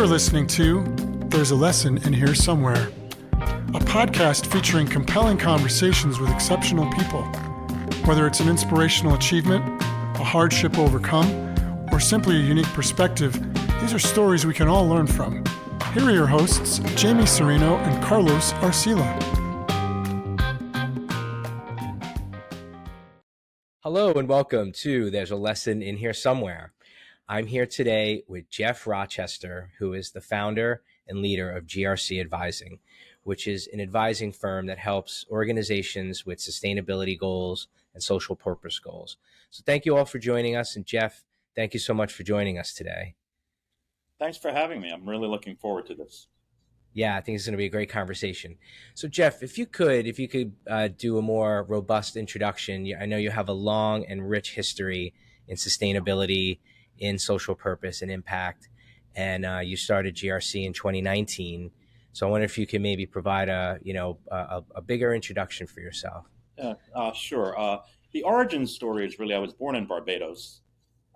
You're listening to There's a Lesson in Here Somewhere, a podcast featuring compelling conversations with exceptional people. Whether it's an inspirational achievement, a hardship overcome, or simply a unique perspective, these are stories we can all learn from. Here are your hosts, Jamie Serino and Carlos Arcila. Hello and welcome to There's a Lesson in Here Somewhere. I'm here today with Geof Rochester, who is the founder and leader of GRC Advising, which is an advising firm that helps organizations with sustainability goals and social purpose goals. So thank you all for joining us. And Geof, thank you so much for joining us today. Thanks for having me. I'm really looking forward to this. Yeah, I think it's going to be a great conversation. So Geof, if you could do a more robust introduction. I know you have a long and rich history in sustainability, in social purpose and impact, and you started GRC in 2019. So I wonder if you could maybe provide a bigger introduction for yourself. Sure. The origin story is really, I was born in Barbados.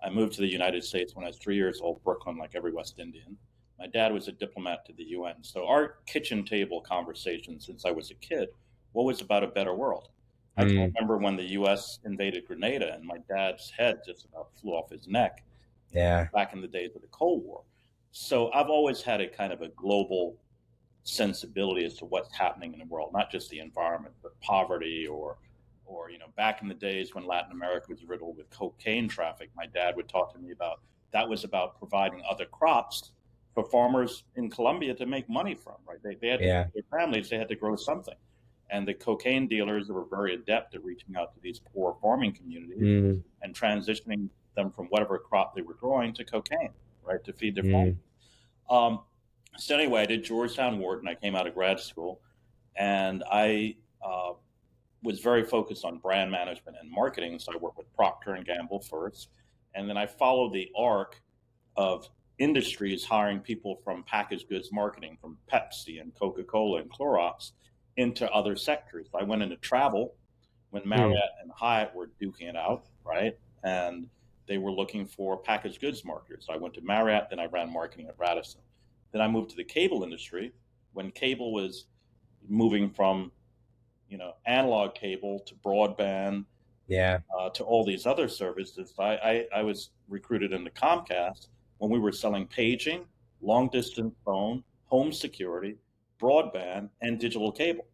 I moved to the United States when I was 3 years old, Brooklyn, like every West Indian. My dad was a diplomat to the UN. So our kitchen table conversation since I was a kid, what was about a better world? I can remember when the US invaded Grenada and my dad's head just about flew off his neck. Yeah. Back in the days of the Cold War. So I've always had a kind of a global sensibility as to what's happening in the world, not just the environment, but poverty or back in the days when Latin America was riddled with cocaine traffic, my dad would talk to me about that was about providing other crops for farmers in Colombia to make money from, right? They had their families, they had to grow something. And the cocaine dealers were very adept at reaching out to these poor farming communities and transitioning them from whatever crop they were growing to cocaine, right, to feed their family. So anyway, I did Georgetown Wharton. I came out of grad school, and I was very focused on brand management and marketing. So I worked with Procter and Gamble first, and then I followed the arc of industries hiring people from packaged goods marketing, from Pepsi and Coca-Cola and Clorox, into other sectors. I went into travel when Marriott and Hyatt were duking it out, right? And they were looking for packaged goods marketers. So I went to Marriott, then I ran marketing at Radisson. Then I moved to the cable industry when cable was moving from, analog cable to broadband, to all these other services. I was recruited into Comcast when we were selling paging, long distance phone, home security, broadband, and digital cable.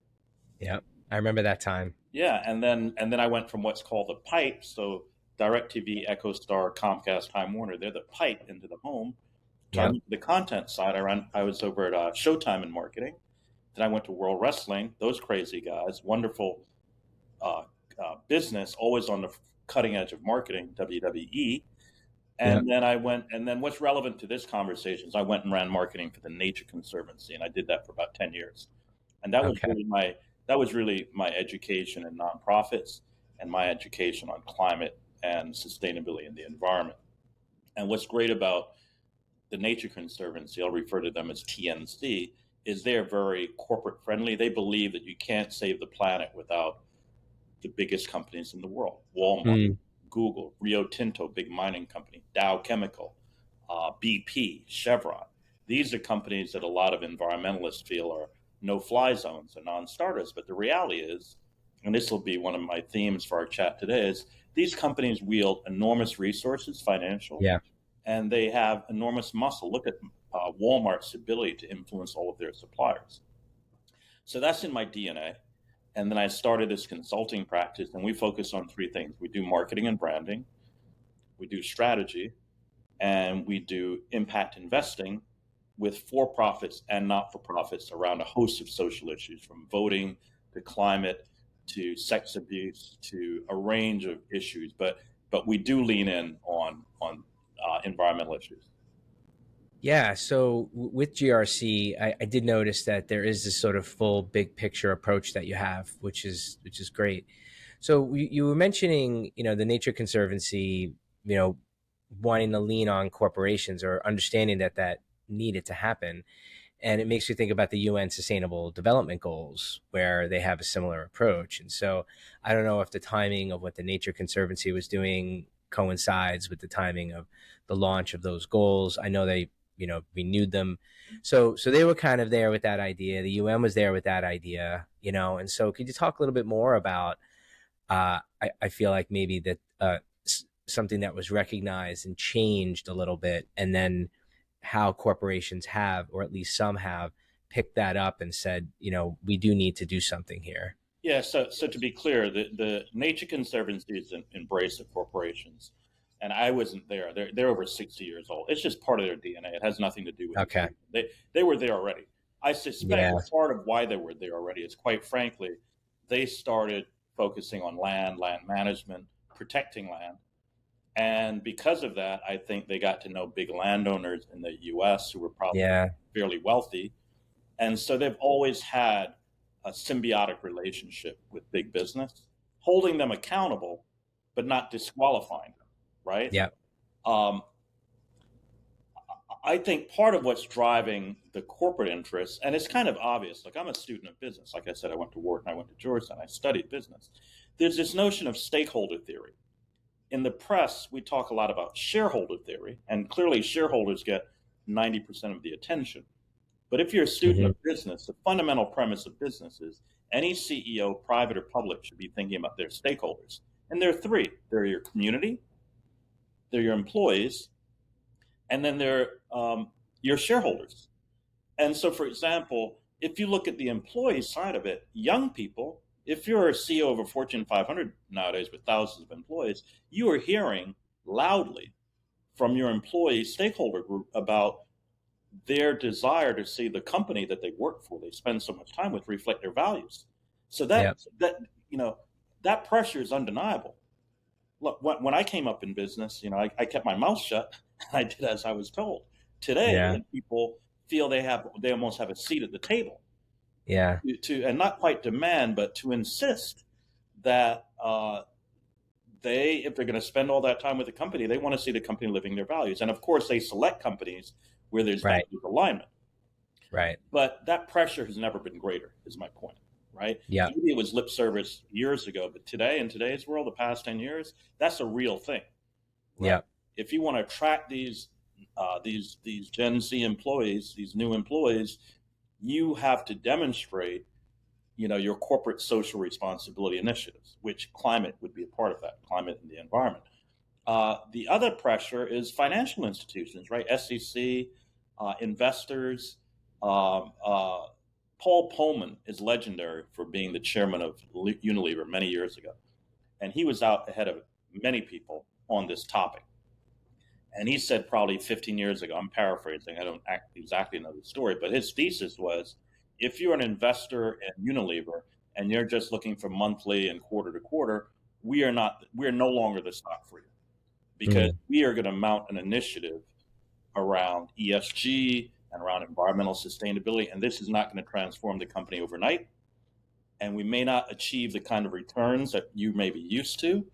Yeah, I remember that time. Yeah, and then I went from what's called the pipe, so DirecTV, EchoStar, Comcast, Time Warner, they're the pipe into the home. The content side, I was over at Showtime in marketing. Then I went to World Wrestling, those crazy guys, wonderful business, always on the cutting edge of marketing, WWE. And then what's relevant to this conversation is I went and ran marketing for the Nature Conservancy, and I did that for about 10 years. And that was really my education in nonprofits and my education on climate and sustainability in the environment. And what's great about the Nature Conservancy, I'll refer to them as TNC, is they're very corporate friendly. They believe that you can't save the planet without the biggest companies in the world: Walmart, Google, Rio Tinto, big mining company, Dow Chemical, BP, Chevron. These are companies that a lot of environmentalists feel are no-fly zones and non-starters. But the reality is, and this will be one of my themes for our chat today, is these companies wield enormous resources, financial, and they have enormous muscle. Look at Walmart's ability to influence all of their suppliers. So that's in my DNA. And then I started this consulting practice, and we focus on three things. We do marketing and branding, we do strategy, and we do impact investing with for-profits and not-for-profits around a host of social issues, from voting to climate to sex abuse to a range of issues. But we do lean in on environmental issues. Yeah, so with GRC, I did notice that there is this sort of full big picture approach that you have, which is great. So you were mentioning, the Nature Conservancy, wanting to lean on corporations or understanding that needed to happen. And it makes you think about the UN Sustainable Development Goals, where they have a similar approach. And so I don't know if the timing of what the Nature Conservancy was doing coincides with the timing of the launch of those goals. I know they renewed them. So they were kind of there with that idea. The UN was there with that idea, and so could you talk a little bit more about, I feel like maybe that something that was recognized and changed a little bit, and then how corporations have, or at least some have, picked that up and said, we do need to do something here. Yeah, so to be clear, the Nature Conservancy is an embrace of corporations, and I wasn't there. They're over 60 years old. It's just part of their DNA. It has nothing to do with Okay. They were there already. I suspect Yeah. part of why they were there already is, quite frankly, they started focusing on land management, protecting land. And because of that, I think they got to know big landowners in the US who were probably fairly wealthy. And so they've always had a symbiotic relationship with big business, holding them accountable, but not disqualifying them, right? Yeah. I think part of what's driving the corporate interests, and it's kind of obvious, like I'm a student of business. Like I said, I went to Wharton, I went to Georgetown, I studied business. There's this notion of stakeholder theory. In the press, we talk a lot about shareholder theory, and clearly shareholders get 90% of the attention. But if you're a student of business, the fundamental premise of business is any CEO, private or public, should be thinking about their stakeholders. And there are three. They're your community, they're your employees, and then they're your shareholders. And so, for example, if you look at the employee side of it, young people, if you're a CEO of a Fortune 500 nowadays with thousands of employees, you are hearing loudly from your employee stakeholder group about their desire to see the company that they work for, they spend so much time with, reflect their values. So that pressure is undeniable. Look, when I came up in business, I kept my mouth shut and I did as I was told. Today, people feel they almost have a seat at the table. Yeah. And not quite demand, but to insist that if they're going to spend all that time with the company, they want to see the company living their values. And of course, they select companies where there's value alignment. Right. But that pressure has never been greater, is my point. Right. Yeah. Maybe it was lip service years ago, but today, in today's world, the past 10 years, that's a real thing. Right? Yeah. If you want to attract these Gen Z employees, these new employees, you have to demonstrate, your corporate social responsibility initiatives, which climate would be a part of that, climate and the environment. The other pressure is financial institutions, right? SEC, investors. Paul Pullman is legendary for being the chairman of Unilever many years ago. And he was out ahead of many people on this topic. And he said probably 15 years ago, I'm paraphrasing, I don't exactly know the story, but his thesis was, if you're an investor in Unilever and you're just looking for monthly and quarter to quarter, we are no longer the stock for you, because we are going to mount an initiative around ESG and around environmental sustainability. And this is not going to transform the company overnight. And we may not achieve the kind of returns that you may be used to,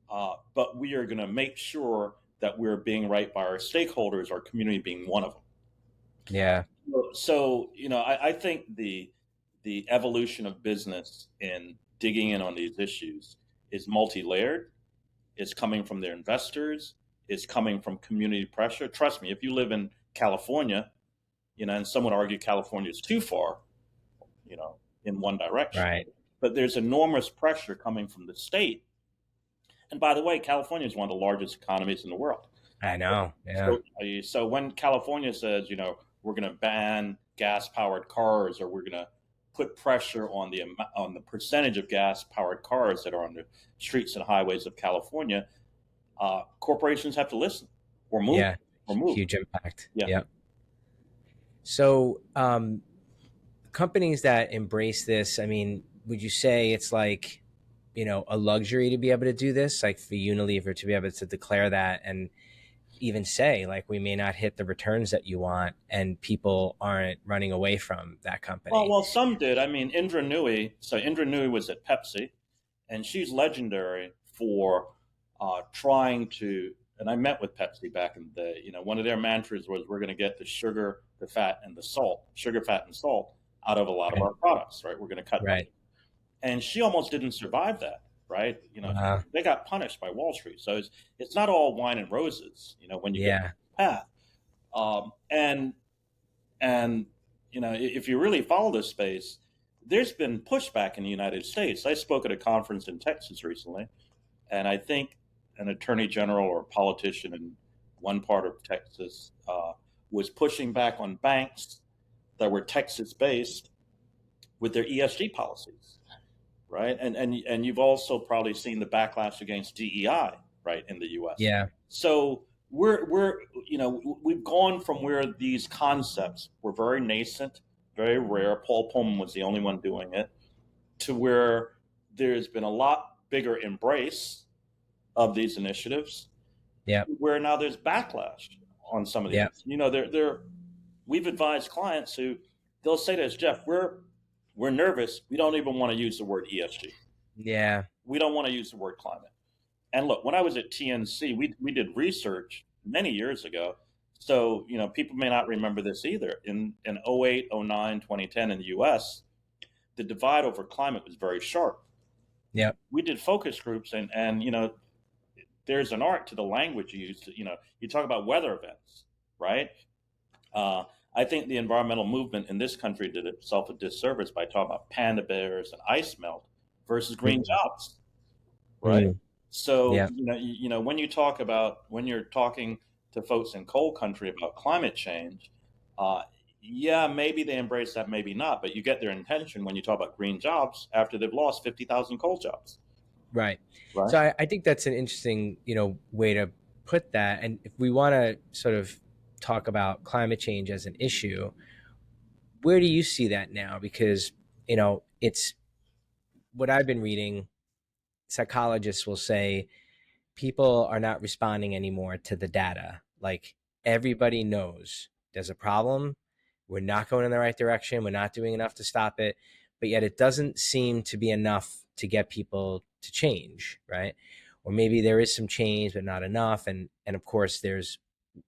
but we are going to make sure that we're being right by our stakeholders, our community being one of them. Yeah. So, I think the evolution of business in digging in on these issues is multi-layered. It's coming from their investors. It's coming from community pressure. Trust me, if you live in California, and some would argue California is too far, in one direction. Right. But there's enormous pressure coming from the state. And by the way, California is one of the largest economies in the world. I know. Yeah. So when California says, we're going to ban gas-powered cars, or we're going to put pressure on the percentage of gas-powered cars that are on the streets and highways of California, corporations have to listen or move. Yeah. Or move. Huge impact. Yeah. Yep. So companies that embrace this, I mean, would you say it's like, a luxury to be able to do this, like for Unilever to be able to declare that and even say, like, we may not hit the returns that you want, and people aren't running away from that company? Well, some did. I mean, Indra Nooyi was at Pepsi, and she's legendary for trying to, and I met with Pepsi back in the day, one of their mantras was, we're going to get the sugar, the fat, and the salt, out of a lot of our products, right? We're going to cut. Right. And she almost didn't survive that, right? They got punished by Wall Street. So it's not all wine and roses, when you get the path. And and if you really follow this space, there's been pushback in the United States. I spoke at a conference in Texas recently, and I think an attorney general or a politician in one part of Texas was pushing back on banks that were Texas based with their ESG policies, right? And you've also probably seen the backlash against DEI, right, in the U.S. Yeah. So we've gone from where these concepts were very nascent, very rare. Paul Pullman was the only one doing it, to where there's been a lot bigger embrace of these initiatives. Yeah. Where now there's backlash on some of these. Yeah. We've advised clients who they'll say to us, Geof, we're nervous. We don't even want to use the word ESG. Yeah. We don't want to use the word climate. And look, when I was at TNC, we did research many years ago. So, people may not remember this either. In 08, 09, 2010 in the US, the divide over climate was very sharp. Yeah. We did focus groups and there's an art to the language you use. You talk about weather events, right? I think the environmental movement in this country did itself a disservice by talking about panda bears and ice melt versus green jobs, right? So Yeah. when you're talking to folks in coal country about climate change, yeah, maybe they embrace that, maybe not, but you get their intention when you talk about green jobs after they've lost 50,000 coal jobs. Right. So I think that's an interesting, way to put that. And if we want to sort of talk about climate change as an issue, where do you see that now? Because, it's what I've been reading. Psychologists will say people are not responding anymore to the data. Like, everybody knows there's a problem. We're not going in the right direction. We're not doing enough to stop it. But yet it doesn't seem to be enough to get people to change, right? Or maybe there is some change, but not enough. And of course, there's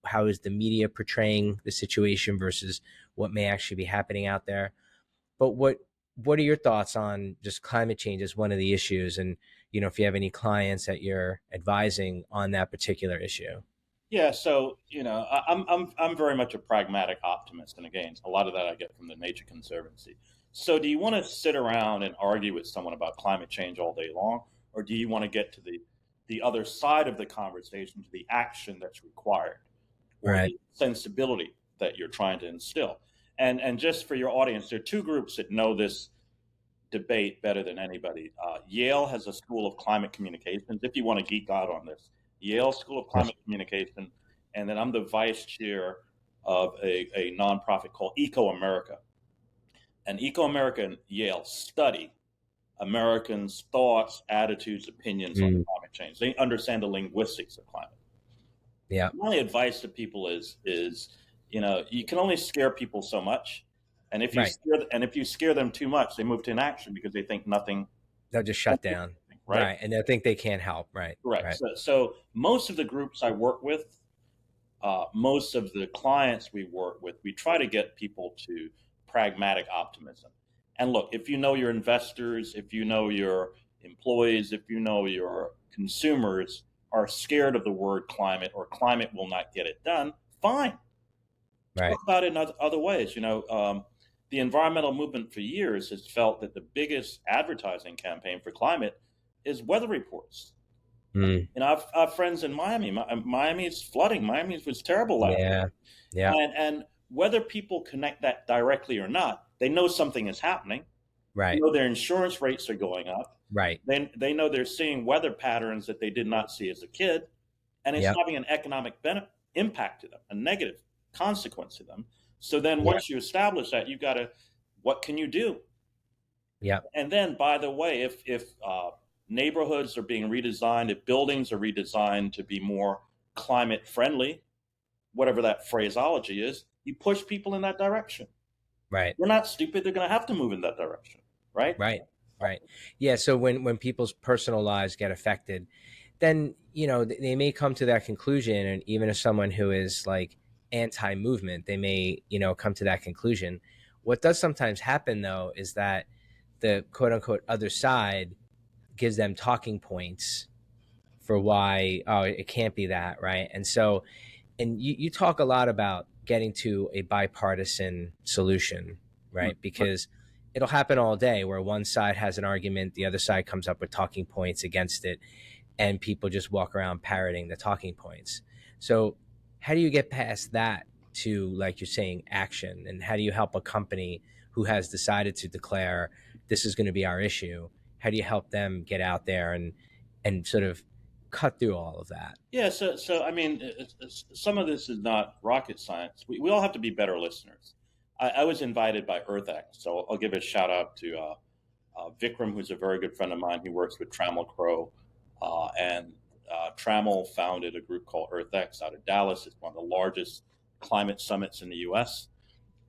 how is the media portraying the situation versus what may actually be happening out there. But what are your thoughts on just climate change as one of the issues? And, if you have any clients that you're advising on that particular issue. Yeah, so I'm very much a pragmatic optimist, and again, a lot of that I get from the Nature Conservancy. So, do you want to sit around and argue with someone about climate change all day long, or do you want to get to the other side of the conversation, to the action that's required, or Right. the sensibility that you're trying to instill? And just for your audience, there are two groups that know this debate better than anybody. Yale has a school of climate communications. If you want to geek out on this, Yale School of Climate Communication, and then I'm the vice chair of a nonprofit called Eco America. And Eco America and Yale study Americans' thoughts, attitudes, opinions on climate change. They understand the linguistics of climate. Yeah. My advice to people is you can only scare people so much. And if you scare them too much, they move to inaction because they think nothing. They'll just shut down. Right. And they'll think they can't help. Right. Correct. Right. So most of the groups I work with, most of the clients we work with, we try to get people to pragmatic optimism. And look, if you know your investors, if you know your employees, if you know your consumers are scared of the word climate or climate will not get it done, fine. Right. Talk about it in other ways. The environmental movement for years has felt that the biggest advertising campaign for climate is weather reports. I've friends in Miami. Miami's flooding. Miami was terrible last year. Yeah. And whether people connect that directly or not, they know something is happening. Right. They know their insurance rates are going up. Right. They know they're seeing weather patterns that they did not see as a kid, and it's having an economic impact to them, a negative consequence to them. So then once you establish that, you've got to, what can you do? Yeah. And then, by the way, if neighborhoods are being redesigned, if buildings are redesigned to be more climate friendly, whatever that phraseology is, you push people in that direction. Right. They're not stupid. They're going to have to move in that direction. Right. Right. Yeah. So when people's personal lives get affected, then, they may come to that conclusion. And even if someone who is like anti-movement, they may, come to that conclusion. What does sometimes happen, though, is that the quote unquote other side gives them talking points for why, it can't be that. Right. And so, and you talk a lot about getting to a bipartisan solution, right? Because it'll happen all day where one side has an argument, the other side comes up with talking points against it, and people just walk around parroting the talking points. So how do you get past that to, like you're saying, action? And how do you help a company who has decided to declare this is going to be our issue? How do you help them get out there and sort of cut through all of that? Yeah, so I mean, some of this is not rocket science. We all have to be better listeners. I was invited by EarthX, so I'll give a shout out to Vikram, who's a very good friend of mine. He works with Trammell Crow, and Trammell founded a group called EarthX out of Dallas. It's one of the largest climate summits in the U.S.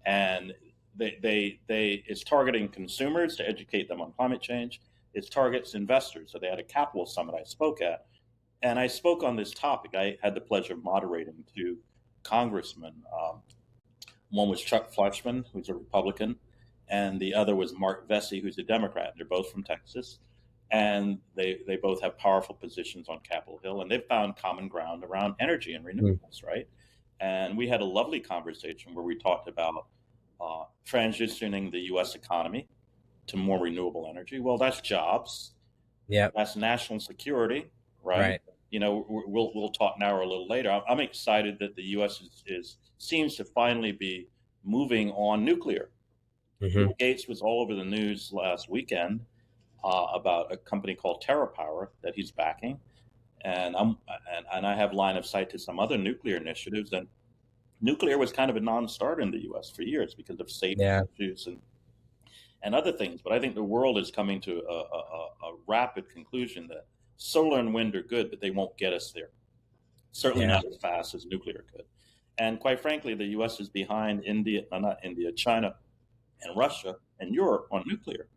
And it's targeting consumers to educate them on climate change. It targets investors. So they had a capital summit I spoke at, and I spoke on this topic. I had the pleasure of moderating two congressmen. One was Chuck Fleischmann, who's a Republican, and the other was Mark Vesey, who's a Democrat. They're both from Texas, and they both have powerful positions on Capitol Hill, and they've found common ground around energy and renewables, right? And we had a lovely conversation where we talked about transitioning the U.S. economy to more renewable energy. Well, that's jobs. Yeah, That's national security, right? right. You know, we'll talk now or a little later. I'm excited that the U.S. seems to finally be moving on nuclear. Bill Gates was all over the news last weekend about a company called TerraPower that he's backing, and I have line of sight to some other nuclear initiatives. And nuclear was kind of a non-starter in the U.S. for years because of safety issues and other things. But I think the world is coming to a rapid conclusion that solar and wind are good, but they won't get us there. Certainly not as fast as nuclear could. And quite frankly, the U.S. is behind China, and Russia and Europe on nuclear.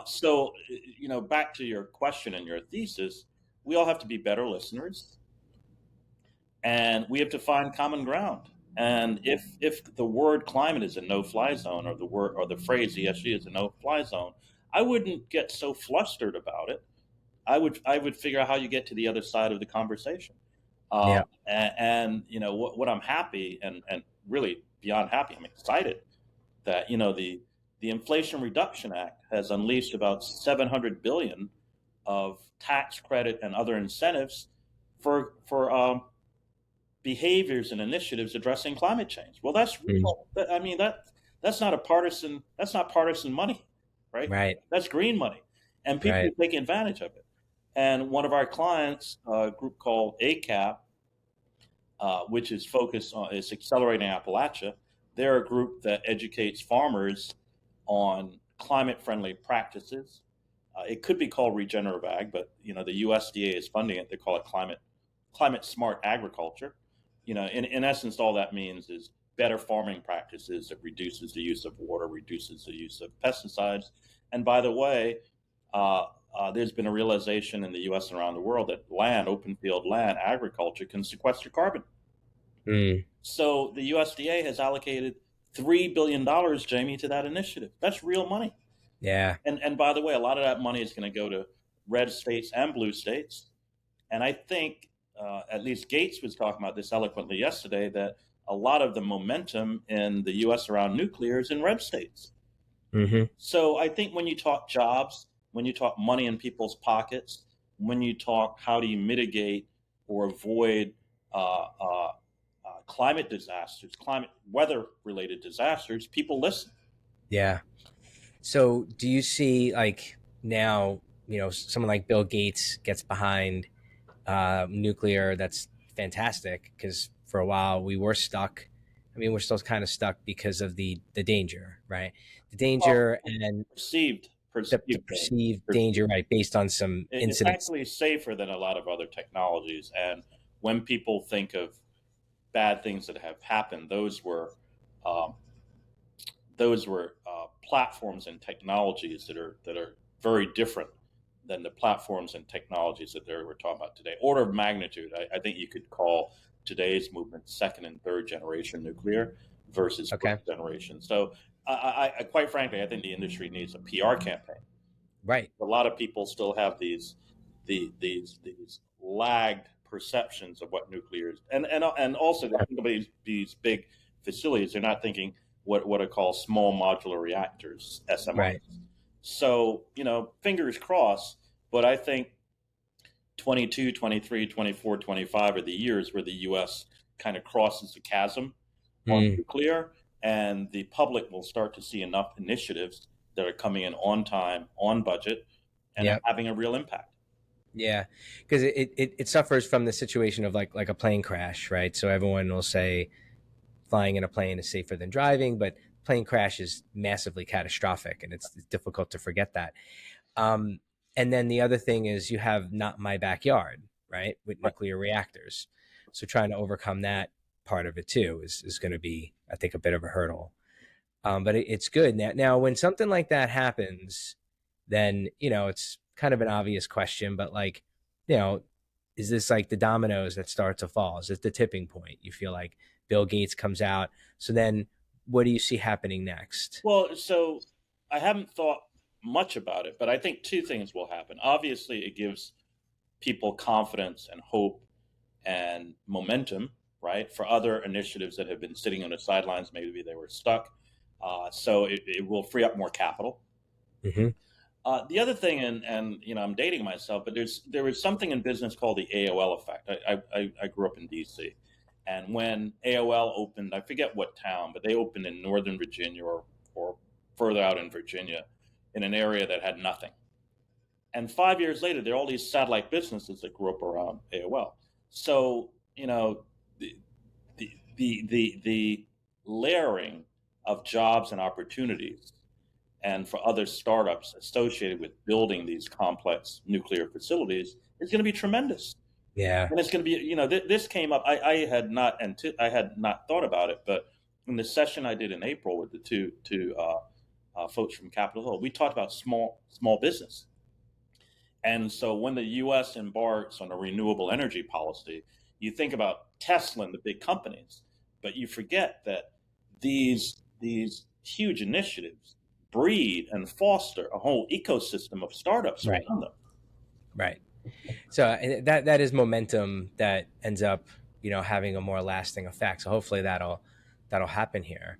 So, back to your question and your thesis, we all have to be better listeners, and we have to find common ground. And if the word climate is a no-fly zone, or the phrase ESG is a no-fly zone, I wouldn't get so flustered about it. I would figure out how you get to the other side of the conversation. And what I'm happy and really beyond happy, I'm excited that the Inflation Reduction Act has unleashed about $700 billion of tax credit and other incentives for behaviors and initiatives addressing climate change. Well, that's real. I mean, that's not partisan money, right? Right. That's green money, and people are taking advantage of it. And one of our clients, a group called ACAP, which is focused on is Accelerating Appalachia. They're a group that educates farmers on climate-friendly practices. It could be called regenerative ag, but the USDA is funding it. They call it climate smart agriculture. In essence, all that means is better farming practices that reduces the use of water, reduces the use of pesticides. And by the way, there's been a realization in the U.S. and around the world that open field land, agriculture can sequester carbon. So the USDA has allocated $3 billion, Jamie, to that initiative. That's real money. Yeah. And by the way, a lot of that money is going to go to red states and blue states. And I think at least Gates was talking about this eloquently yesterday, that a lot of the momentum in the U.S. around nuclear is in red states. So I think when you talk jobs, when you talk money in people's pockets, when you talk how do you mitigate or avoid climate disasters, weather-related disasters, people listen. Yeah. So do you see, like, now, someone like Bill Gates gets behind nuclear? That's fantastic, because for a while we were stuck. I mean, we're still kind of stuck because of the danger, right? The danger and perceived danger, right, based on some incidents. It's actually safer than a lot of other technologies. And when people think of bad things that have happened, those were platforms and technologies that are very different than the platforms and technologies that we're talking about today. Order of magnitude, I think you could call today's movement second and third generation nuclear versus first generation. So I quite frankly, I think the industry needs a PR campaign. Right. A lot of people still have these lagged perceptions of what nuclear is, and also they think about these big facilities. They're not thinking what are called small modular reactors, SMRs. Right. So, fingers crossed, but I think 22, 23, 24, 25 are the years where the U.S. kind of crosses the chasm on nuclear, and the public will start to see enough initiatives that are coming in on time, on budget, and Yep. having a real impact. Yeah, because it suffers from the situation of like a plane crash, right? So everyone will say flying in a plane is safer than driving, but plane crash is massively catastrophic, and it's difficult to forget that. And then the other thing is you have not my backyard, right, with nuclear reactors. So trying to overcome that part of it too is going to be, I think, a bit of a hurdle. But it's good. Now, when something like that happens, then, it's kind of an obvious question, but like, is this like the dominoes that start to fall? Is it the tipping point? You feel like Bill Gates comes out. So then what do you see happening next? Well, so I haven't thought much about it, but I think two things will happen. Obviously, it gives people confidence and hope and momentum, right, for other initiatives that have been sitting on the sidelines. Maybe they were stuck. So it will free up more capital. Mm-hmm. The other thing, and I'm dating myself, but there was something in business called the AOL effect. I grew up in D.C., and when AOL opened, I forget what town, but they opened in Northern Virginia or further out in Virginia, in an area that had nothing. And 5 years later, there are all these satellite businesses that grew up around AOL. So the layering of jobs and opportunities, and for other startups associated with building these complex nuclear facilities, is going to be tremendous. Yeah. And it's going to be, this came up. I had not thought about it, but in the session I did in April with the two folks from Capitol Hill, we talked about small business. And so when the U.S. embarks on a renewable energy policy, you think about Tesla and the big companies, but you forget that these huge initiatives breed and foster a whole ecosystem of startups around them. Right. So that is momentum that ends up, having a more lasting effect. So hopefully that'll happen here.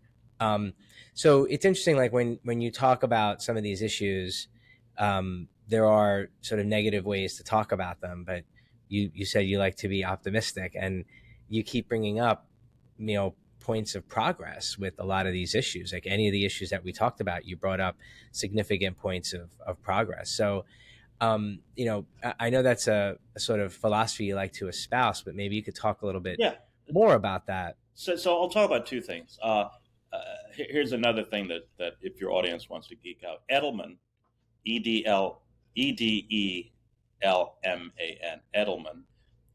So it's interesting, like when you talk about some of these issues, there are sort of negative ways to talk about them, but you said you like to be optimistic, and you keep bringing up, points of progress with a lot of these issues. Like any of the issues that we talked about, you brought up significant points of progress. So, I know that's a sort of philosophy you like to espouse, but maybe you could talk a little bit more about that. So I'll talk about two things. Here's another thing that if your audience wants to geek out, Edelman, Edelman, Edelman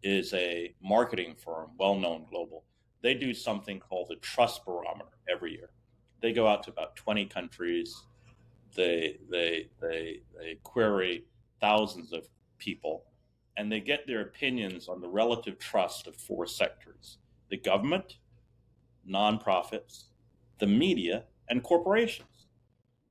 is a marketing firm, well-known global. They do something called the Trust Barometer every year. They go out to about 20 countries. They query thousands of people, and they get their opinions on the relative trust of four sectors: the government, nonprofits, the media, and corporations.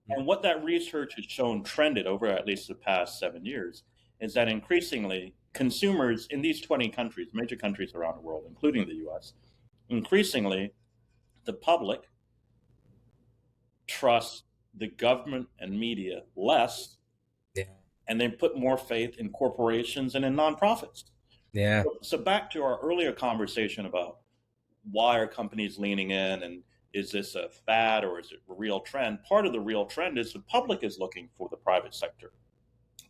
And what that research has shown trended over at least the past 7 years is that increasingly consumers in these 20 countries, major countries around the world, including the US, increasingly the public trusts the government and media less, and they put more faith in corporations and in nonprofits. Yeah. So back to our earlier conversation about why are companies leaning in, and is this a fad or is it a real trend? Part of the real trend is the public is looking for the private sector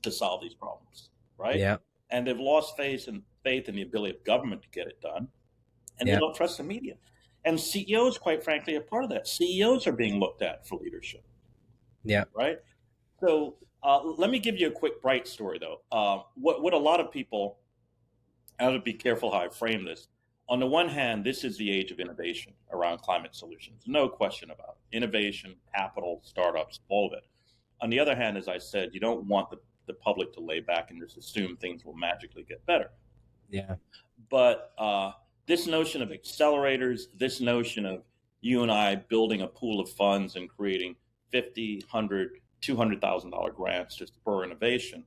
to solve these problems, right? Yeah. And they've lost faith in the ability of government to get it done, and they don't trust the media. And CEOs, quite frankly, are part of that. CEOs are being looked at for leadership. Yeah. Right. So let me give you a quick bright story, though. What a lot of people, I have to be careful how I frame this. On the one hand, this is the age of innovation around climate solutions. No question about it. Innovation, capital, startups, all of it. On the other hand, as I said, you don't want the public to lay back and just assume things will magically get better. Yeah. But this notion of accelerators, this notion of you and I building a pool of funds and creating $50,000, $100,000, $200,000 grants to spur innovation,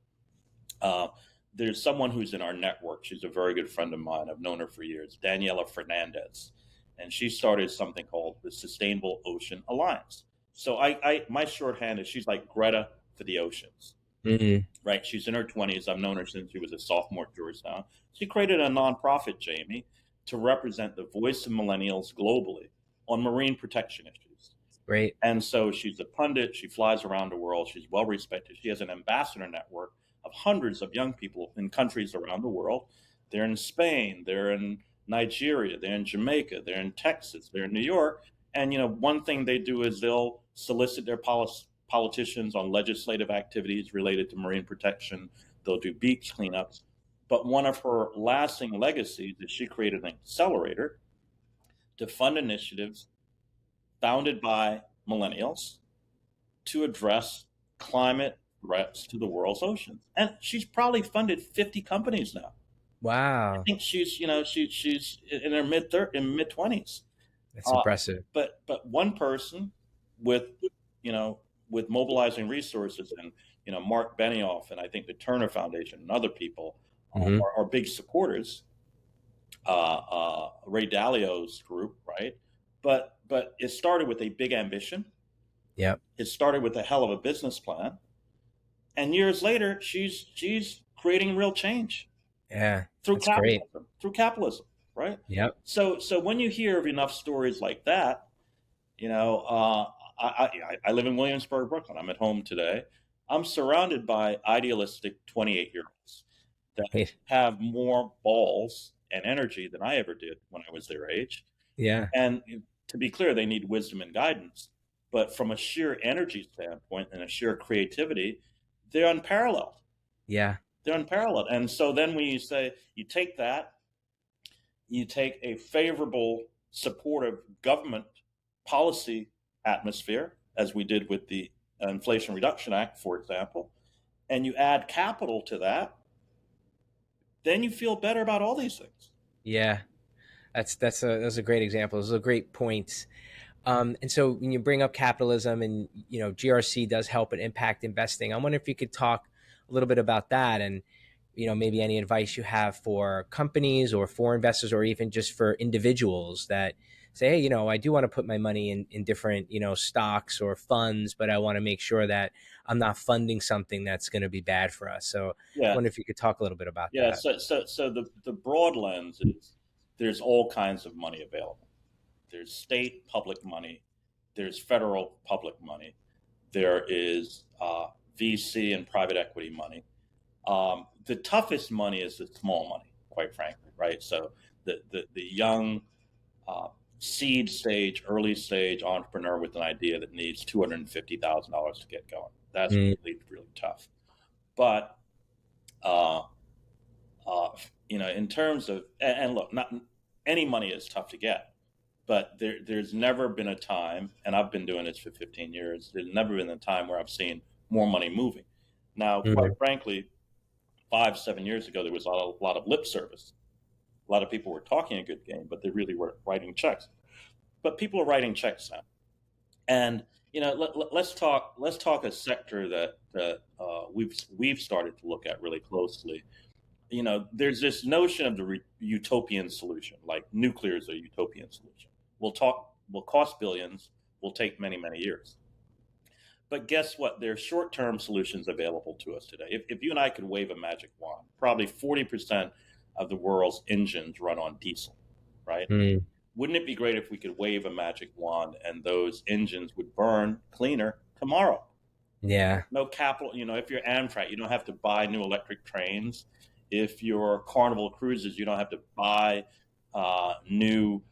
there's someone who's in our network. She's a very good friend of mine. I've known her for years, Daniela Fernandez, and she started something called the Sustainable Ocean Alliance. So my shorthand is she's like Greta for the oceans, right? She's in her 20s. I've known her since she was a sophomore at Georgetown. She created a nonprofit, Jamie, to represent the voice of millennials globally on marine protection issues. Great. And so she's a pundit. She flies around the world. She's well respected. She has an ambassador network of hundreds of young people in countries around the world. They're in Spain, they're in Nigeria, they're in Jamaica, they're in Texas, they're in New York. And one thing they do is they'll solicit their politicians on legislative activities related to marine protection. They'll do beach cleanups. But one of her lasting legacies is she created an accelerator to fund initiatives founded by millennials to address climate threats to the world's oceans. And she's probably funded 50 companies now. Wow. I think she's in her mid 20s. That's impressive. But one person with with mobilizing resources, and Mark Benioff, and I think the Turner Foundation and other people are big supporters. Ray Dalio's group, right? But it started with a big ambition. Yep. It started with a hell of a business plan, and years later, she's creating real change. Yeah. Through capitalism. Great. Through capitalism, right? Yep. So when you hear of enough stories like that, I live in Williamsburg, Brooklyn. I'm at home today. I'm surrounded by idealistic 28-year-olds that have more balls and energy than I ever did when I was their age. Yeah. And to be clear, they need wisdom and guidance. But from a sheer energy standpoint and a sheer creativity, they're unparalleled. Yeah. They're unparalleled. And so then when you say, you take that, you take a favorable, supportive government policy atmosphere, as we did with the Inflation Reduction Act, for example, and you add capital to that, then you feel better about all these things. Yeah. That's a great example. Those are great points. And so when you bring up capitalism and, GRC does help in impact investing, I wonder if you could talk a little bit about that and, maybe any advice you have for companies or for investors or even just for individuals that say, hey, I do want to put my money in different, stocks or funds, but I want to make sure that I'm not funding something that's going to be bad for us. So I wonder if you could talk a little bit about that. So the broad lens is there's all kinds of money available. There's state public money. There's federal public money. There is VC and private equity money. The toughest money is the small money, quite frankly, right? So the young seed stage, early stage entrepreneur with an idea that needs $250,000 to get going. That's really, really tough. But in terms of, and look, not any money is tough to get, but there's never been a time, and I've been doing this for 15 years, there's never been a time where I've seen more money moving. Now, quite frankly, 5-7 years ago, there was a lot of lip service. A lot of people were talking a good game, but they really weren't writing checks. But people are writing checks now. And let's talk a sector that we've started to look at really closely. There's this notion of the utopian solution, like nuclear is a utopian solution. Will cost billions, will take many, many years. But guess what? There are short-term solutions available to us today. If you and I could wave a magic wand, probably 40% of the world's engines run on diesel, right? Wouldn't it be great if we could wave a magic wand and those engines would burn cleaner tomorrow? Yeah. No capital. If you're Amtrak, you don't have to buy new electric trains. If you're Carnival Cruises, you don't have to buy new,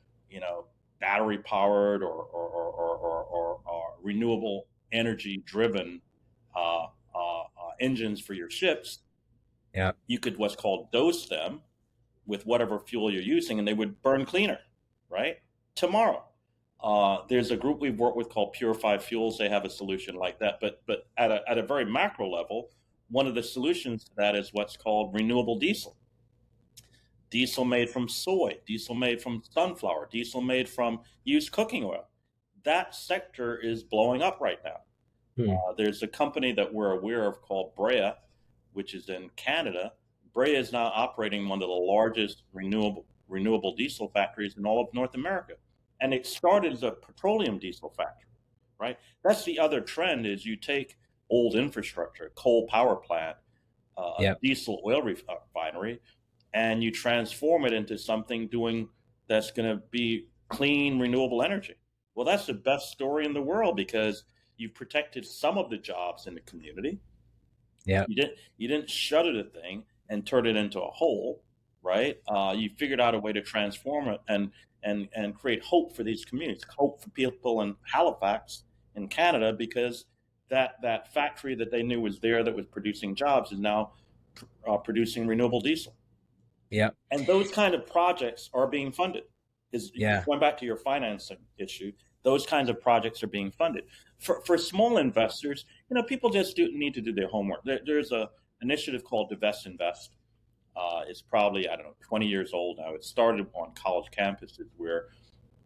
battery powered or renewable energy driven engines for your ships. Yeah. You could what's called dose them with whatever fuel you're using, and they would burn cleaner, right? Tomorrow. There's a group we've worked with called Purified Fuels. They have a solution like that. But at a very macro level, one of the solutions to that is what's called renewable diesel. Diesel made from soy, diesel made from sunflower, diesel made from used cooking oil. That sector is blowing up right now. There's a company that we're aware of called Brea, which is in Canada, Brea is now operating one of the largest renewable diesel factories in all of North America. And it started as a petroleum diesel factory, right? That's the other trend is you take old infrastructure, coal power plant, a Yep. diesel oil refinery, and you transform it into something doing that's going to be clean, renewable energy. Well, that's the best story in the world because you've protected some of the jobs in the community. Yep. You didn't shutter the thing and turn it into a hole, right? You figured out a way to transform it and create hope for these communities, hope for people in Halifax in Canada, because that factory that they knew was there that was producing jobs is now producing renewable diesel. Yep. And those kind of projects are being funded. Is Yeah. going back to your financing issue, those kinds of projects are being funded. For small investors, people just need to do their homework. There's a initiative called Divest Invest. It's probably, I don't know, 20 years old now. It started on college campuses where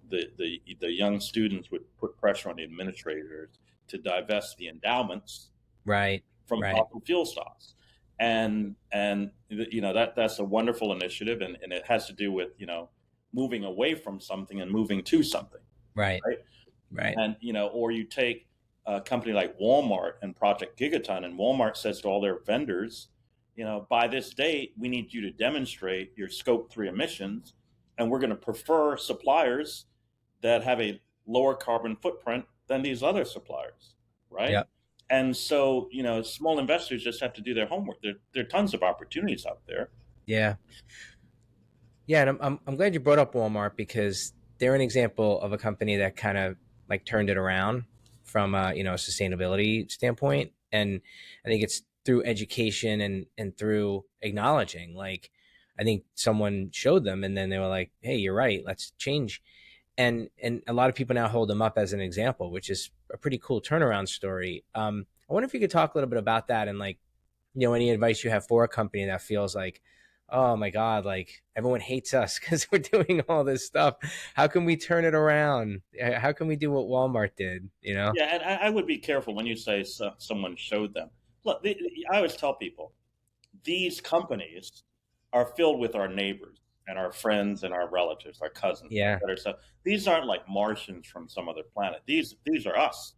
the young students would put pressure on the administrators to divest the endowments Right. from Right. fossil fuel stocks. And that's a wonderful initiative, and it has to do with moving away from something and moving to something, Right. right? Right. And or you take a company like Walmart and Project Gigaton, and Walmart says to all their vendors, by this date we need you to demonstrate your Scope 3 emissions, and we're going to prefer suppliers that have a lower carbon footprint than these other suppliers, right? Yep. And so, small investors just have to do their homework. There are tons of opportunities out there. Yeah. Yeah, and I'm glad you brought up Walmart because they're an example of a company that kind of like turned it around from a sustainability standpoint, and I think it's through education and through acknowledging. Like, I think someone showed them, and then they were like, "Hey, you're right. Let's change." And a lot of people now hold them up as an example, which is a pretty cool turnaround story. I wonder if you could talk a little bit about that and like any advice you have for a company that feels like, oh my God, like everyone hates us because we're doing all this stuff. How can we turn it around? How can we do what Walmart did? Yeah, and I would be careful when you say someone showed them. Look, I always tell people these companies are filled with our neighbors and our friends and our relatives, our cousins, Yeah. etc. So these aren't like Martians from some other planet. These are us.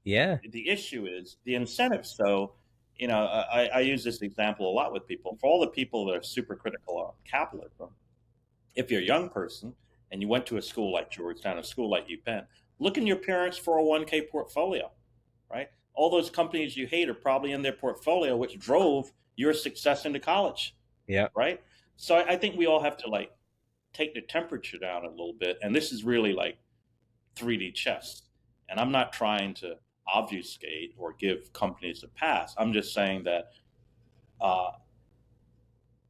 Yeah. The issue is the incentive. So, I use this example a lot with people. For all the people that are super critical of capitalism, if you're a young person and you went to a school like Georgetown, a school like UPenn, look in your parents' 401k portfolio, right? All those companies you hate are probably in their portfolio, which drove your success into college, Yeah. right? So I think we all have to like take the temperature down a little bit. And this is really like 3D chess. And I'm not trying to obfuscate or give companies a pass. I'm just saying that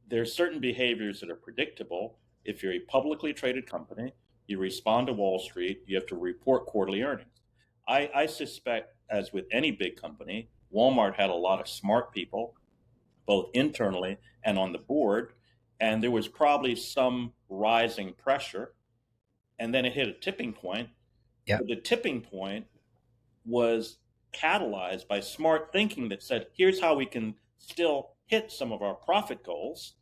there's certain behaviors that are predictable. If you're a publicly traded company, you respond to Wall Street, you have to report quarterly earnings. I suspect, as with any big company, Walmart had a lot of smart people, both internally and on the board, and there was probably some rising pressure, and then it hit a tipping point. Yeah. The tipping point was catalyzed by smart thinking that said, here's how we can still hit some of our profit goals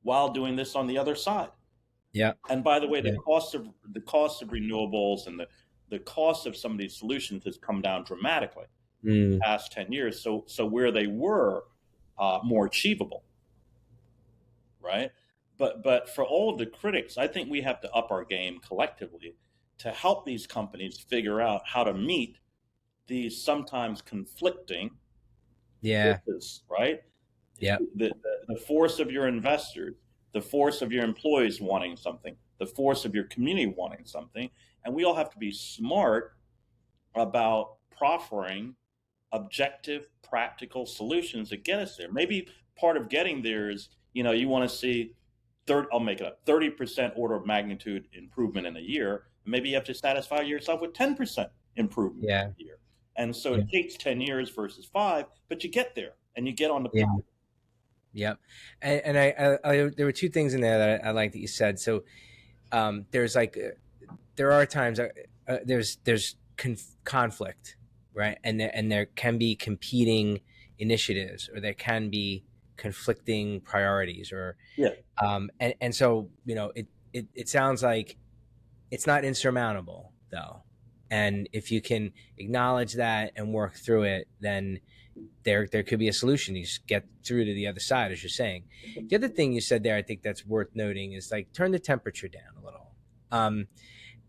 while doing this on the other side. Yeah. And by the way, Yeah. the cost of renewables and the cost of some of these solutions has come down dramatically in the past 10 years. So where they were more achievable, right? But for all of the critics, I think we have to up our game collectively to help these companies figure out how to meet these sometimes conflicting forces, right? Yeah. The force of your investors, the force of your employees wanting something, the force of your community wanting something. And we all have to be smart about proffering objective, practical solutions that get us there. Maybe part of getting there is, you want to see I'll make it up, 30% order of magnitude improvement in a year. Maybe you have to satisfy yourself with 10% improvement in a year. And so it takes 10 years versus 5, but you get there and you get on the path. Yep. And I there were two things in there that I like that you said. So there's like there are times there's conflict, right? And there can be competing initiatives, or there can be conflicting priorities, or Yeah. and so it sounds like it's not insurmountable though, and if you can acknowledge that and work through it, then there could be a solution. You just get through to the other side, as you're saying. The other thing you said there, I think that's worth noting, is like turn the temperature down a little.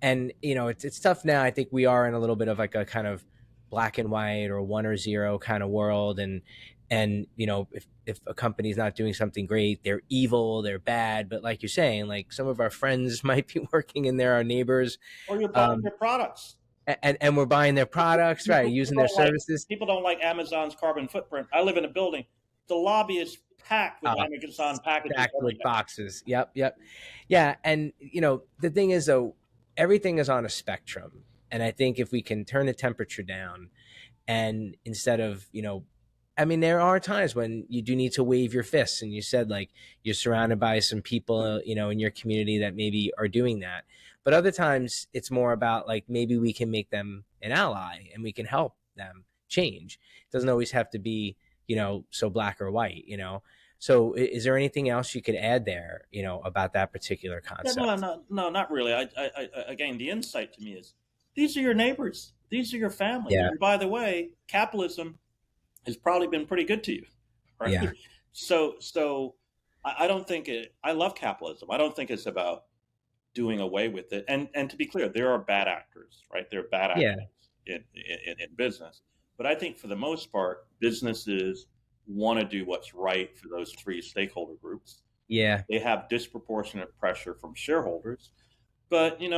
And it's tough now. I think we are in a little bit of like a kind of black and white or 1 or 0 kind of world, and if a company's not doing something great, they're evil, they're bad. But like you're saying, like some of our friends might be working in there, our neighbors, Or you're buying um, their products. and we're buying their products, right? Using their services. People don't like Amazon's carbon footprint. I live in a building. The lobby is packed with Amazon packages Stacked every with day. boxes. Yep. Yeah, and the thing is though, everything is on a spectrum, and I think if we can turn the temperature down, and instead of I mean, there are times when you do need to wave your fists, and you said like you're surrounded by some people in your community that maybe are doing that, but other times it's more about like maybe we can make them an ally and we can help them change. It doesn't always have to be so black or white. So is there anything else you could add there about that particular Yeah, concept? no, not really. Again, the insight to me is these are your neighbors, these are your family. Yeah. And by the way, capitalism has probably been pretty good to you, right? Yeah. So I don't think it. I love capitalism. I don't think it's about doing away with it. And to be clear, there are bad actors, right? There are bad Yeah. actors in business, but I think for the most part, businesses want to do what's right for those three stakeholder groups. Yeah. They have disproportionate pressure from shareholders, but take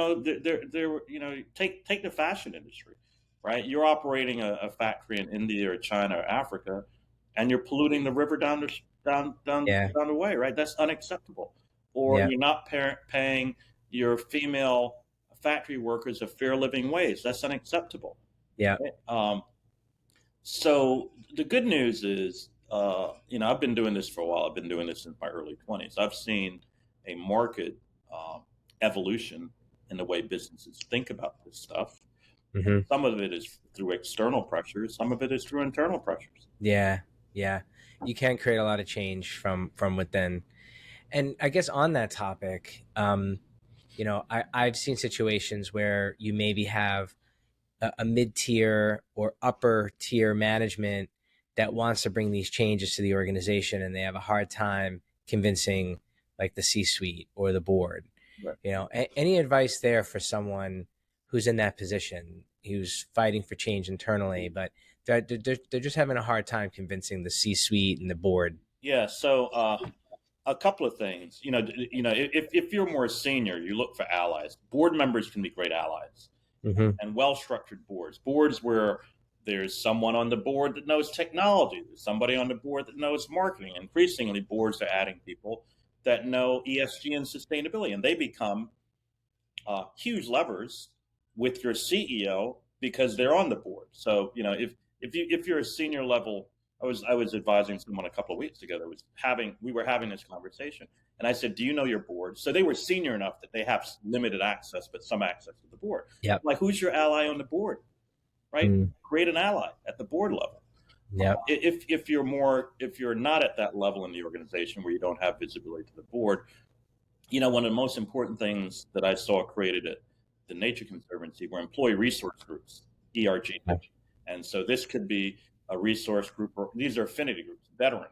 the fashion industry, right? You're operating a factory in India or China or Africa, and you're polluting the river down Yeah. the way, right? That's unacceptable. Or Yeah. you're not paying your female factory workers a fair living wage. That's unacceptable. Yeah. So the good news is, I've been doing this for a while. I've been doing this since my early 20s. I've seen a market evolution in the way businesses think about this stuff. Mm-hmm. Some of it is through external pressures. Some of it is through internal pressures. Yeah. You can create a lot of change from within. And I guess on that topic, I've seen situations where you maybe have a mid-tier or upper tier management that wants to bring these changes to the organization, and they have a hard time convincing like the C-suite or the board. Right. Any advice there for someone who's in that position, who's fighting for change internally, but they're just having a hard time convincing the C-suite and the board? Yeah. So a couple of things. If you're more senior, you look for allies. Board members can be great allies. Mm-hmm. And well-structured boards where there's someone on the board that knows technology, there's somebody on the board that knows marketing. Increasingly, boards are adding people that know ESG and sustainability, and they become huge levers with your CEO because they're on the board. So if you're a senior level, I was advising someone a couple of weeks ago we were having this conversation, and I said, do you know your board? So they were senior enough that they have limited access, but some access to the board. Yep. Like, who's your ally on the board, right? Create an ally at the board level. Yep. If you're not at that level in the organization where you don't have visibility to the board, one of the most important things that I saw created at the Nature Conservancy were employee resource groups, ERG. And so this could be a resource group, or these are affinity groups, veterans,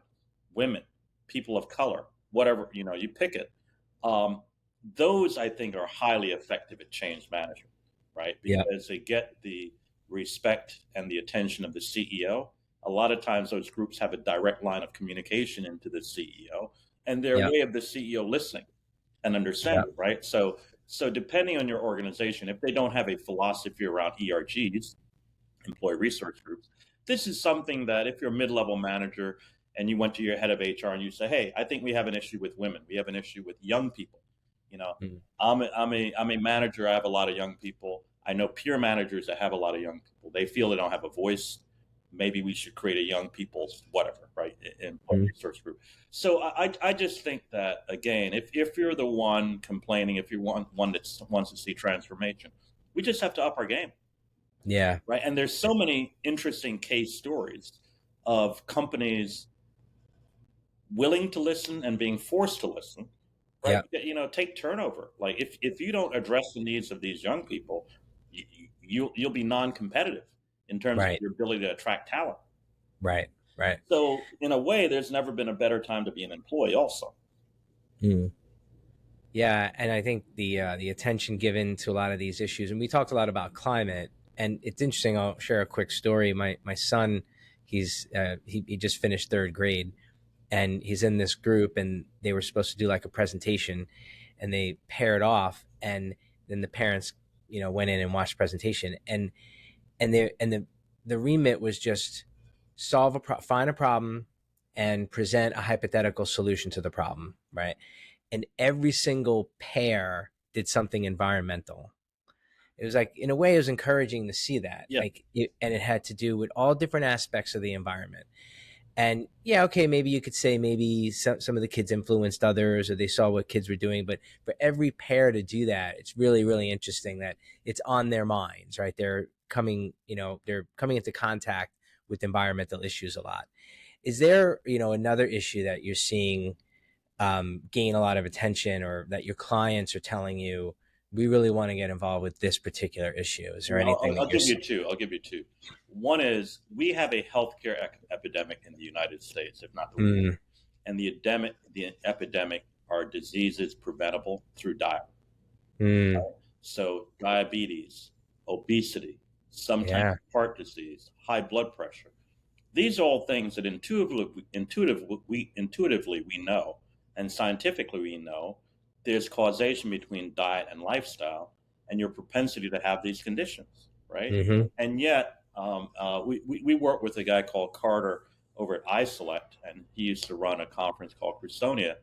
women, people of color, whatever, you pick it. Those, I think, are highly effective at change management, right? Because they get the respect and the attention of the CEO. A lot of times those groups have a direct line of communication into the CEO, and their way of the CEO listening and understanding, right? So depending on your organization, if they don't have a philosophy around ERGs, employee resource groups, this is something that if you're a mid-level manager and you went to your head of HR and you say, hey, I think we have an issue with women. We have an issue with young people. I'm a manager. I have a lot of young people. I know peer managers that have a lot of young people. They feel they don't have a voice. Maybe we should create a young people's whatever, right? Employee resource group. So I just think that, again, if you're the one complaining, if you're one that wants to see transformation, we just have to up our game. Yeah. Right. And there's so many interesting case stories of companies willing to listen and being forced to listen, right? Yeah. You know, take turnover. Like if you don't address the needs of these young people, you'll be non-competitive in terms of Right. your ability to attract talent. Right. Right. So in a way, there's never been a better time to be an employee also. Mm. Yeah, and I think the attention given to a lot of these issues, and we talked a lot about climate, and it's interesting. I'll share a quick story. My son, he just finished third grade, and he's in this group, and they were supposed to do like a presentation, and they paired off, and then the parents, went in and watched the presentation, and the remit was just find a problem and present a hypothetical solution to the problem, right? And every single pair did something environmental. It was like, in a way, it was encouraging to see that. Yeah. And it had to do with all different aspects of the environment. And yeah, okay, maybe you could say maybe some of the kids influenced others, or they saw what kids were doing. But for every pair to do that, it's really, really interesting that it's on their minds, right? They're coming into contact with environmental issues a lot. Is there, another issue that you're seeing gain a lot of attention, or that your clients are telling you, we really want to get involved with this particular issue? Is there anything I'll that you're give you two. I'll give you two. One is we have a healthcare epidemic in the United States, if not the world. And the epidemic are diseases preventable through diet. So diabetes, obesity, sometimes heart disease, high blood pressure. These are all things that intuitively we know, and scientifically we know there's causation between diet and lifestyle and your propensity to have these conditions, right? Mm-hmm. And yet we work with a guy called Carter over at iSelect, and he used to run a conference called Crusonia.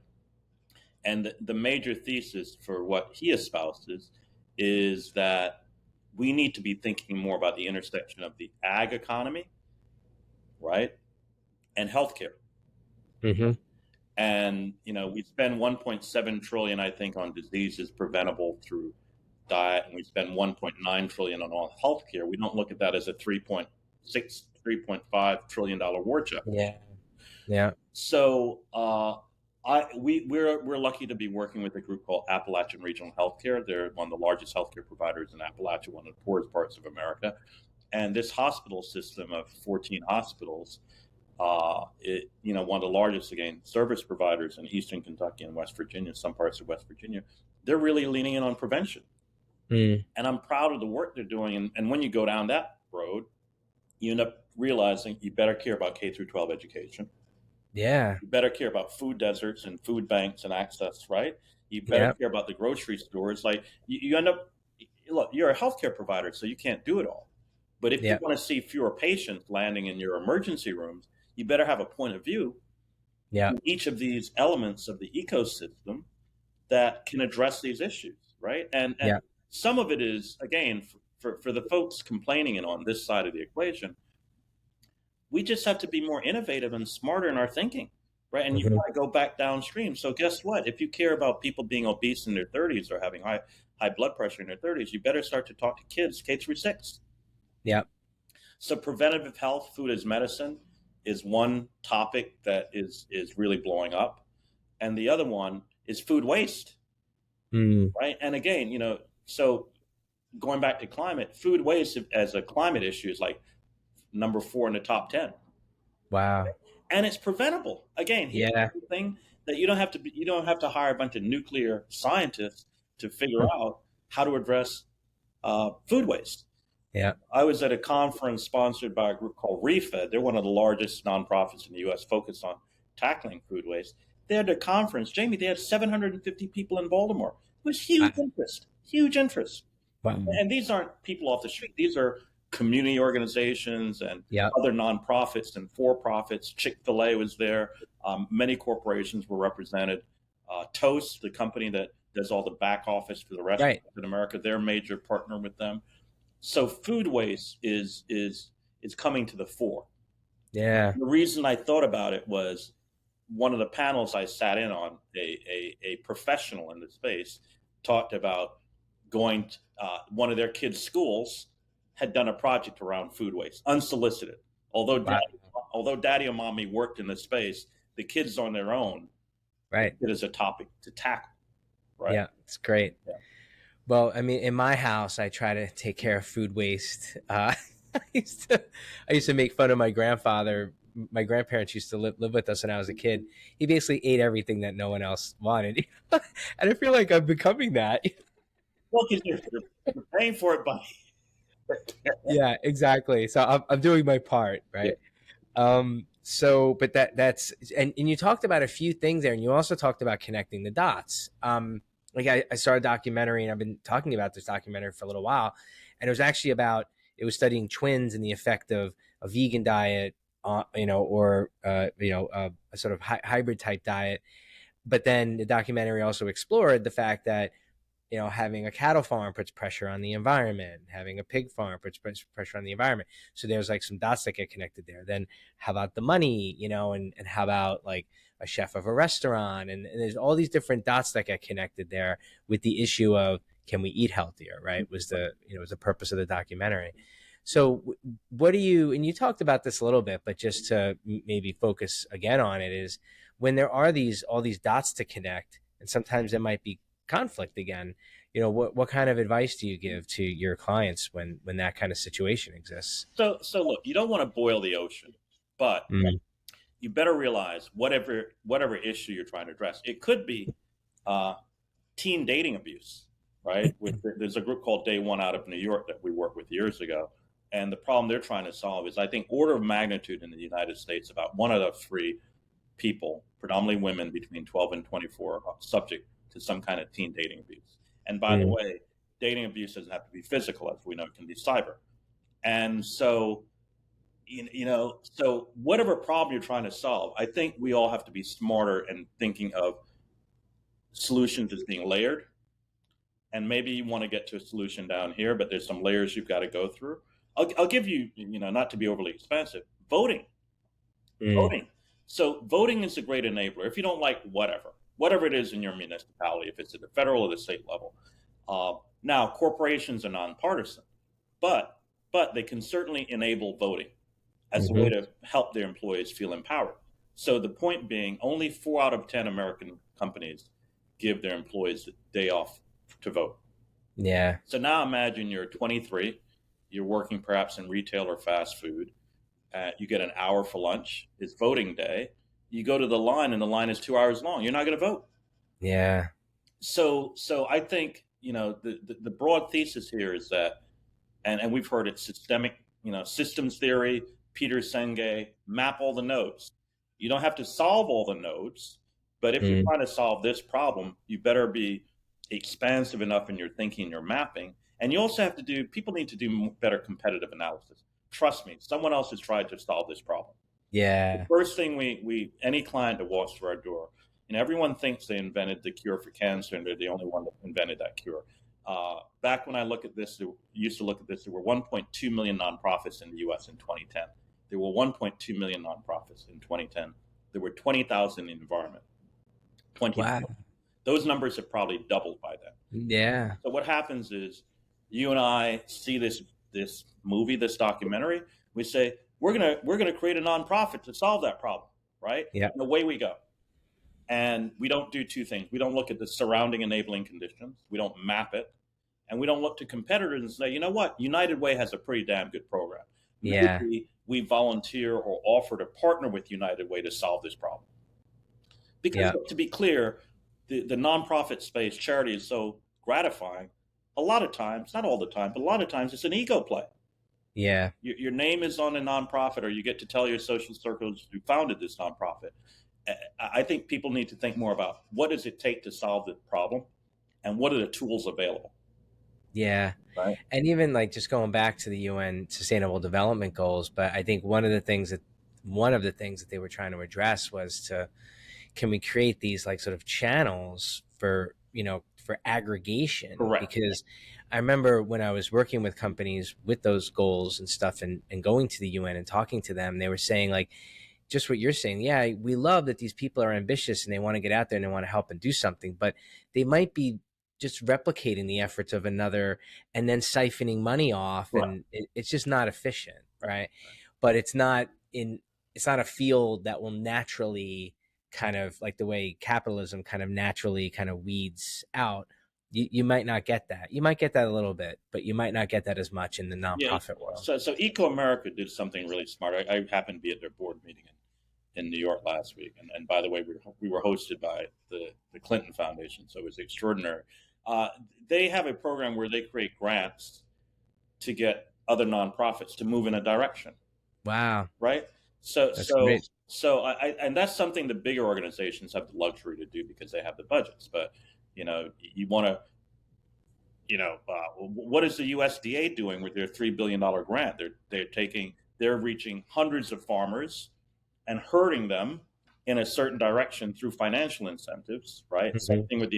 And the major thesis for what he espouses is that we need to be thinking more about the intersection of the ag economy, right, and healthcare. Mm-hmm. And we spend 1.7 trillion, I think, on diseases preventable through diet, and we spend 1.9 trillion on all healthcare. We don't look at that as a 3.5 trillion dollar war chest. Yeah. So we're lucky to be working with a group called Appalachian Regional Healthcare. They're one of the largest healthcare providers in Appalachia, one of the poorest parts of America. And this hospital system of 14 hospitals, one of the largest, again, service providers in Eastern Kentucky and West Virginia, some parts of West Virginia, they're really leaning in on prevention. And I'm proud of the work they're doing. And when you go down that road, you end up realizing you better care about K through 12 education. Yeah. You better care about food deserts and food banks and access, right? You better care about the grocery stores. Like you end up, look, you're a healthcare provider, so you can't do it all. But if you want to see fewer patients landing in your emergency rooms, you better have a point of view in each of these elements of the ecosystem that can address these issues, right? And some of it is, again, for the folks complaining and on this side of the equation, we just have to be more innovative and smarter in our thinking, right? And you want to go back downstream. So guess what? If you care about people being obese in their 30s or having high blood pressure in their 30s, you better start to talk to kids K through 6. Yeah. So preventative health, food as medicine, is one topic that is really blowing up, and the other one is food waste, right? And again, so going back to climate, food waste as a climate issue is like number 4 in the top 10. Wow. And it's preventable. Again, here's the thing that you don't have to hire a bunch of nuclear scientists to figure out how to address food waste. Yeah. I was at a conference sponsored by a group called ReFed. They're one of the largest nonprofits in the U.S. focused on tackling food waste. They had a conference, Jamie, they had 750 people in Baltimore. It was huge interest. Wow. And these aren't people off the street. These are community organizations and other nonprofits and for-profits. Chick-fil-A was there. Many corporations were represented. Toast, the company that does all the back office for the restaurants in America, they're a major partner with them. So food waste is coming to the fore. Yeah. The reason I thought about it was one of the panels I sat in on, a professional in the space talked about going to, one of their kids' schools had done a project around food waste, unsolicited. Although daddy and mommy worked in the space, the kids on their own, Right. it is a topic to tackle. Right. Yeah, it's great. Yeah. Well, I mean, in my house, I try to take care of food waste. I I used to make fun of my grandfather. My grandparents used to live with us when I was a kid. He basically ate everything that no one else wanted, and I feel like I'm becoming that. Well, because you're paying for it by. Yeah, exactly. So I'm doing my part, Yeah. right? So, but that's and you talked about a few things there, and you also talked about connecting the dots. Like I saw a documentary, and I've been talking about this documentary for a little while, and it was actually about it was studying twins and the effect of a vegan diet, or a sort of hybrid type diet. But then the documentary also explored the fact that having a cattle farm puts pressure on the environment, having a pig farm puts pressure on the environment. So there's like some dots that get connected there. Then how about the money, and how about like a chef of a restaurant? And there's all these different dots that get connected there with the issue of can we eat healthier, right? Was the purpose of the documentary. So what do you, and you talked about this a little bit, but just to maybe focus again on it is when there are all these dots to connect, and sometimes there might be conflict again, what kind of advice do you give to your clients when that kind of situation exists? So look, you don't want to boil the ocean, but Mm. you better realize whatever issue you're trying to address. It could be uh, teen dating abuse, right? There's a group called Day One out of New York that we worked with years ago, and the problem they're trying to solve is, I think, order of magnitude in the United States, about one out of three people, predominantly women between 12 and 24, are subject to some kind of teen dating abuse. And by the Mm. way, dating abuse doesn't have to be physical, as we know, it can be cyber. And so, so whatever problem you're trying to solve, I think we all have to be smarter and thinking of solutions as being layered. And maybe you want to get to a solution down here, but there's some layers you've got to go through. I'll give you, not to be overly expensive, voting. Mm. Voting. So voting is a great enabler. If you don't like whatever it is in your municipality, if it's at the federal or the state level. Now, corporations are nonpartisan, but they can certainly enable voting as a way to help their employees feel empowered. So the point being, only 4 out of 10 American companies give their employees a day off to vote. Yeah. So now imagine you're 23, you're working perhaps in retail or fast food. You get an hour for lunch. It's voting day. You go to the line, and the line is 2 hours long. You're not going to vote. Yeah. So I think the broad thesis here is that, and we've heard it, systemic, systems theory. Peter Senge, map all the nodes. You don't have to solve all the nodes, but if you're trying to solve this problem, you better be expansive enough in your thinking, your mapping, and you also have to people need to do better competitive analysis. Trust me, someone else has tried to solve this problem. Yeah. The first thing any client that walks through our door, everyone thinks they invented the cure for cancer, and they're the only one that invented that cure. Back when I used to look at this, there were 1.2 million nonprofits in the U.S. in 2010. There were 1.2 million nonprofits in 2010. There were 20,000 in environment. 20. Wow. Those numbers have probably doubled by then. Yeah. So what happens is, you and I see this movie, this documentary. We say we're gonna create a nonprofit to solve that problem, right? Yeah. And away we go. And we don't do two things. We don't look at the surrounding enabling conditions. We don't map it, and we don't look to competitors and say, you know what, United Way has a pretty damn good program. Yeah. Maybe we volunteer or offer to partner with United Way to solve this problem. Because to be clear, the nonprofit space, charity, is so gratifying. A lot of times, not all the time, but a lot of times it's an ego play. Yeah. Your name is on a nonprofit, or you get to tell your social circles you founded this nonprofit. I think people need to think more about what does it take to solve the problem, and what are the tools available. Yeah. Right. And even like just going back to the UN Sustainable Development Goals, but I think one of the things that they were trying to address was can we create these like sort of channels for aggregation? Correct. Because I remember when I was working with companies with those goals and stuff, and going to the UN and talking to them, they were saying like just what you're saying. Yeah, we love that these people are ambitious and they want to get out there and they want to help and do something, but they might be just replicating the efforts of another and then siphoning money off, Right. and it's just not efficient, right? But it's not a field that will naturally kind of like the way capitalism kind of naturally kind of weeds out, you might not get that. You might get that a little bit, but you might not get that as much in the Yeah. nonprofit world. So Eco America did something really smart. I happened to be at their board meeting in New York last week, and by the way, we were hosted by the Clinton Foundation, so it was extraordinary. They have a program where they create grants to get other nonprofits to move in a direction. Wow. Right. That's great. So and that's something the bigger organizations have the luxury to do because they have the budgets. But you want to, what is the USDA doing with their $3 billion grant? They're reaching hundreds of farmers and herding them in a certain direction through financial incentives. Right. Mhm. Same thing with the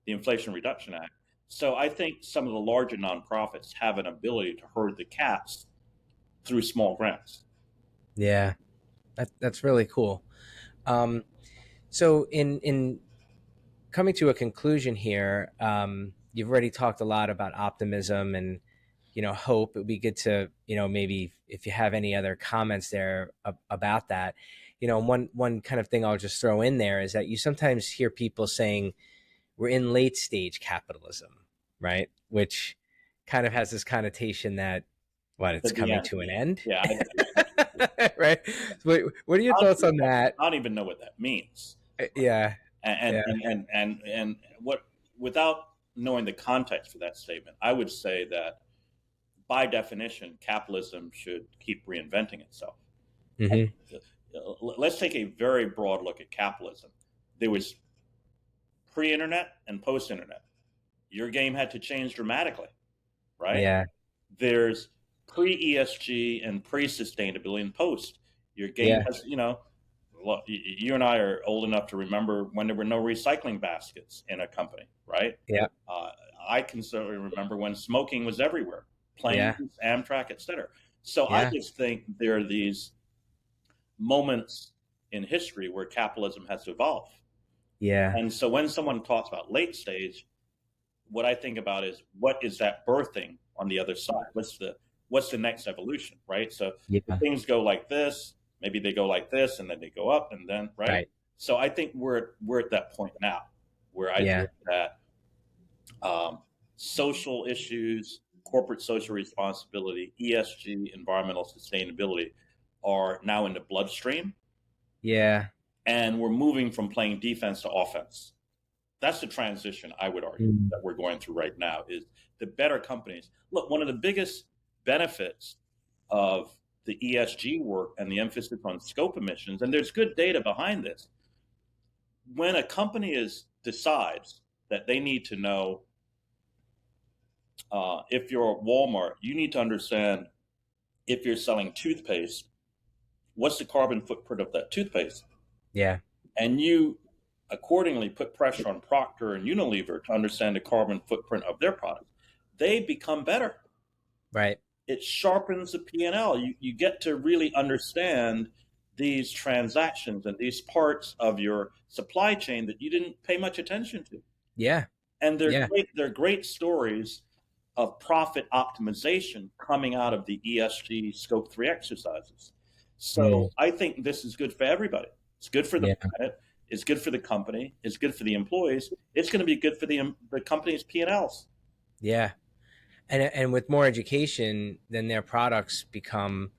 the Inflation Reduction Act. So I think some of the larger nonprofits have an ability to herd the cats through small grants. Yeah, that's really cool. So in coming to a conclusion here, you've already talked a lot about optimism and hope. It would be good to maybe if you have any other comments there about that. One kind of thing I'll just throw in there is that you sometimes hear people saying we're in late stage capitalism, right? Which kind of has this connotation that it's coming to an end. Yeah. Right. What are your thoughts on that? I don't even know what that means. Yeah. And what, without knowing the context for that statement, I would say that by definition, capitalism should keep reinventing itself. Mm-hmm. Let's take a very broad look at capitalism. There was pre-internet and post-internet. Your game had to change dramatically, right? Yeah. There's pre-ESG and pre-sustainability and post. Your game has, you and I are old enough to remember when there were no recycling baskets in a company, right? Yeah. I can certainly remember when smoking was everywhere, planes, Amtrak, etc. So I just think there are these moments in history where capitalism has to evolve. Yeah. And so when someone talks about late stage, what I think about is what is that birthing on the other side? What's the next evolution, right? So things go like this, maybe they go like this, and then they go up, and then right. So I think we're at that point now where I think that social issues, corporate social responsibility, ESG, environmental sustainability are now in the bloodstream. Yeah. And we're moving from playing defense to offense. That's the transition I would argue that we're going through right now is the better companies. Look, one of the biggest benefits of the ESG work and the emphasis on scope emissions, and there's good data behind this, when a company decides that they need to know, if you're Walmart, you need to understand if you're selling toothpaste, what's the carbon footprint of that toothpaste? Yeah. And you accordingly put pressure on Procter and Unilever to understand the carbon footprint of their products. They become better. Right. It sharpens the P&L. You get to really understand these transactions and these parts of your supply chain that you didn't pay much attention to. Yeah. And they're great stories of profit optimization coming out of the ESG Scope 3 exercises. So I think this is good for everybody. It's good for the planet. It's good for the company. It's good for the employees. It's going to be good for the company's P&Ls. Yeah. And with more education, then their products become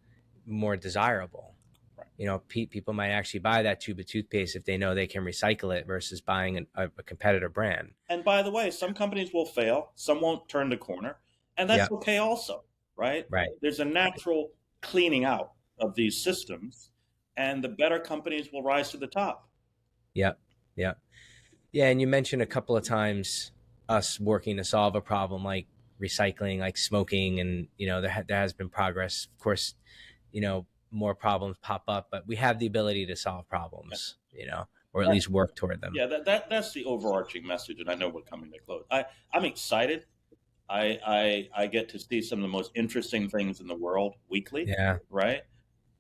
more desirable. Right. People might actually buy that tube of toothpaste if they know they can recycle it versus buying a competitor brand. And by the way, some companies will fail. Some won't turn the corner. And that's okay also, right? Right. There's a natural cleaning out of these systems, and the better companies will rise to the top. Yep. Yeah. And you mentioned a couple of times us working to solve a problem like recycling, like smoking, and there has been progress. Of course, more problems pop up, but we have the ability to solve problems, or at least work toward them. Yeah, that's the overarching message, and I know we're coming to close. I'm excited. I get to see some of the most interesting things in the world weekly. Yeah. Right.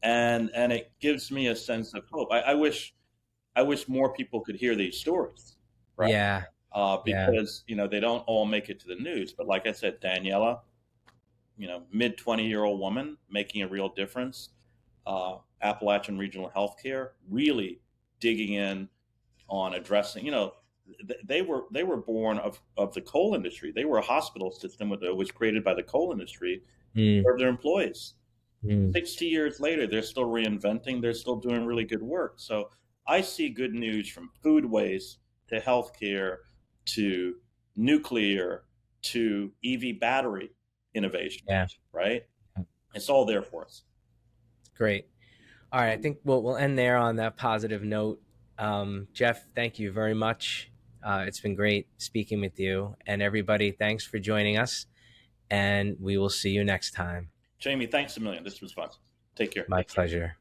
And it gives me a sense of hope. I wish more people could hear these stories. Right? Yeah. Because they don't all make it to the news. But like I said, Daniela, mid-20-year-old woman making a real difference. Appalachian Regional Healthcare, really digging in on addressing, they were born of the coal industry. They were a hospital system that was created by the coal industry to Mm, serve their employees. mm. 60 years later, they're still reinventing. They're still doing really good work. So I see good news from food waste to healthcare to nuclear to EV battery innovation, Yeah, right? It's all there for us. great. All right, I think we'll end there on that positive note. Geof, thank you very much. It's been great speaking with you. And everybody, thanks for joining us. And we will see you next time. Jamie, thanks a million. This was fun. Take care. My pleasure.